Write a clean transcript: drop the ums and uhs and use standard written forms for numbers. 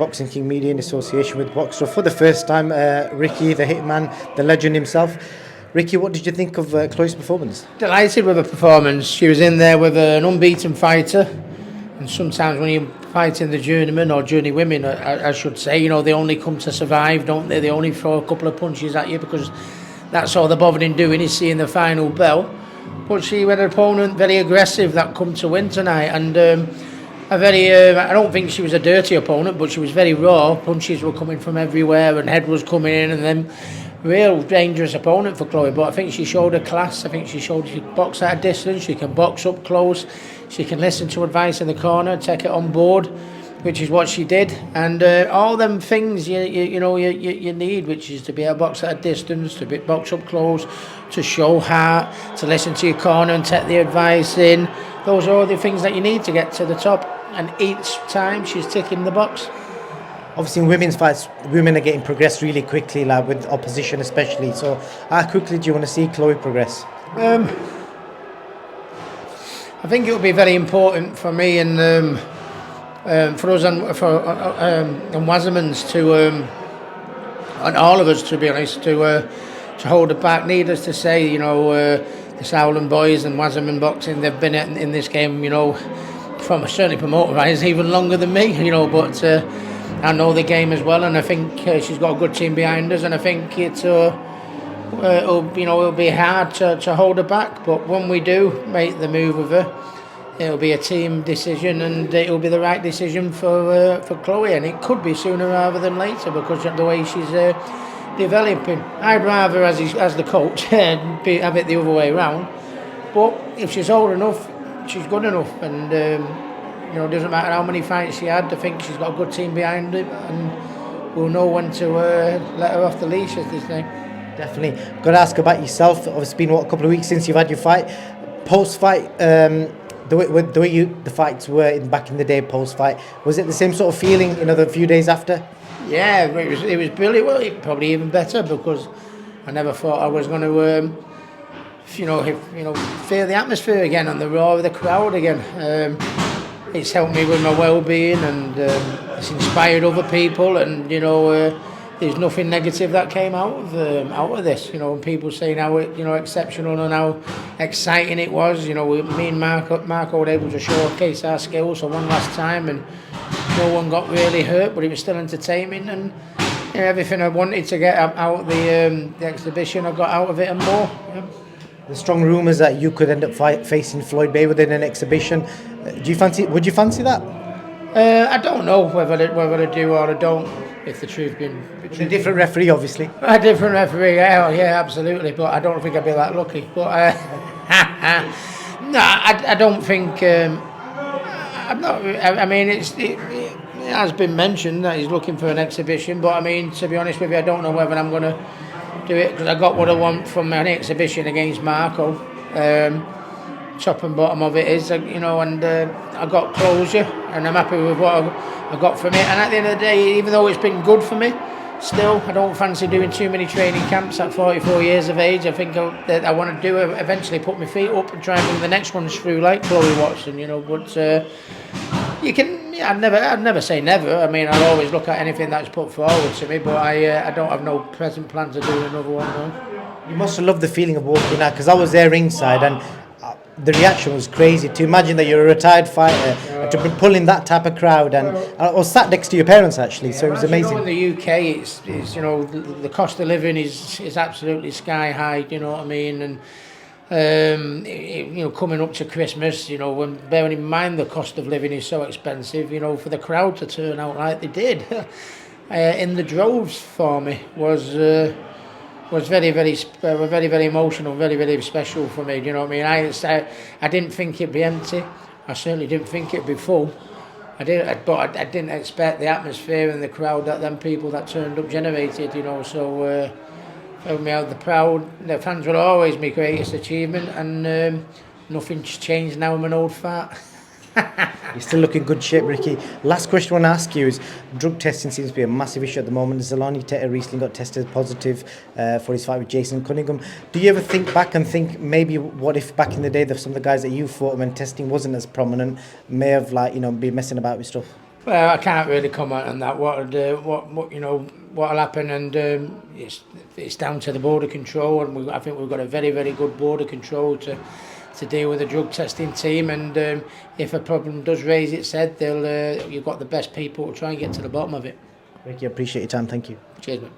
Boxing King Media in association with Boxer for the first time. Ricky, the hitman, the legend himself. Ricky, what did you think of Chloe's performance? Delighted with her performance. She was in there with an unbeaten fighter, and sometimes when you're fighting the journeymen or journey women, I should say, you know, they only come to survive, don't they? They only throw a couple of punches at you because that's all they're bothered in doing is seeing the final bell. But she had an opponent very aggressive that come to win tonight, and a very, I don't think she was a dirty opponent, but she was very raw. Punches were coming from everywhere and head was coming in, and then real dangerous opponent for Chloe. But I think she showed her class. I think she showed she can box at a distance, she can box up close, she can listen to advice in the corner, take it on board, which is what she did. And all them things you need, which is to be able to box at a distance, to box up close, to show heart, to listen to your corner and take the advice in. Those are all the things that you need to get to the top. And each time she's ticking the box. Obviously, in women's fights, women are getting progressed really quickly, like with opposition especially. So, how quickly do you want to see Chloe progress? I think it will be very important for me and for us and Wassermans to, and all of us, to be honest, to hold it back. Needless to say, you know, the Sauerland boys and Wasserman boxing, they've been in this game, you know, from certainly promoter-wise, even longer than me, you know, but I know the game as well, and I think she's got a good team behind us, and I think it'll be hard to hold her back, but when we do make the move with her, it'll be a team decision, and it'll be the right decision for Chloe, and it could be sooner rather than later because of the way she's developing. I'd rather, as the coach, have it the other way around, but if she's old enough, she's good enough, and you know, it doesn't matter how many fights she had. I think she's got a good team behind her, and we'll know when to let her off the leash, as they say. Definitely. Got to ask about yourself. It's been a couple of weeks since you've had your fight. Post-fight, the way the fights were back in the day, post-fight, was it the same sort of feeling? You know, the few days after. Yeah, it was brilliant. Well, probably even better because I never thought I was going to. Feel the atmosphere again and the roar of the crowd again. It's helped me with my well-being, and it's inspired other people, and you know, there's nothing negative that came out of this. You know, and people saying how exceptional and how exciting it was. You know, me and Marco were able to showcase our skills for one last time, and no one got really hurt, but it was still entertaining, and you know, everything I wanted to get out of the exhibition, I got out of it and more. Yeah. There's strong rumours that you could end up facing Floyd Mayweather in an exhibition. Would you fancy that? I don't know whether I do or I don't. If the truth being with a different referee, obviously. A different referee, yeah, absolutely. But I don't think I'd be that lucky. But no, I don't think. I'm not. I mean, it has been mentioned that he's looking for an exhibition, but I mean, to be honest with you, I don't know whether I'm going to do it because I got what I want from an exhibition against Marco. Top and bottom of it is, you know, and I got closure, and I'm happy with what I got from it. And at the end of the day, even though it's been good for me, still I don't fancy doing too many training camps at 44 years of age. I think that I want to do eventually put my feet up and try and bring the next ones through, like Chloe Watson, you know. But you can. Yeah, I'd never say never. I mean, I'll always look at anything that's put forward to me, but I don't have no present plans of doing another one. No. You must have loved the feeling of walking out, because I was there ringside, and the reaction was crazy. To imagine that you're a retired fighter, to be pulling that type of crowd, and I was sat next to your parents actually, so it was amazing. In the UK, it's you know, the cost of living is absolutely sky high. You know what I mean, and you know, coming up to Christmas, you know, when bearing in mind the cost of living is so expensive, you know, for the crowd to turn out like they did in the droves for me was very, very emotional, very, very special for me. You know what I mean? I didn't think it'd be empty. I certainly didn't think it'd be full. But I didn't expect the atmosphere and the crowd that them people that turned up generated. You know, so. The fans will always my greatest achievement, and nothing's changed now. I'm an old fart. You're still looking good shape, Ricky. Last question I want to ask you is, drug testing seems to be a massive issue at the moment. Zolani recently got tested positive for his fight with Jason Cunningham. Do you ever think back and think maybe what if back in the day some of the guys that you fought when testing wasn't as prominent may have been messing about with stuff? Well, I can't really comment on that. What you know, what'll happen, and it's down to the border control, and I think we've got a very good border control to deal with the drug testing team. And if a problem does raise its head, you've got the best people to try and get to the bottom of it. Ricky, I appreciate your time. Thank you. Cheers, mate.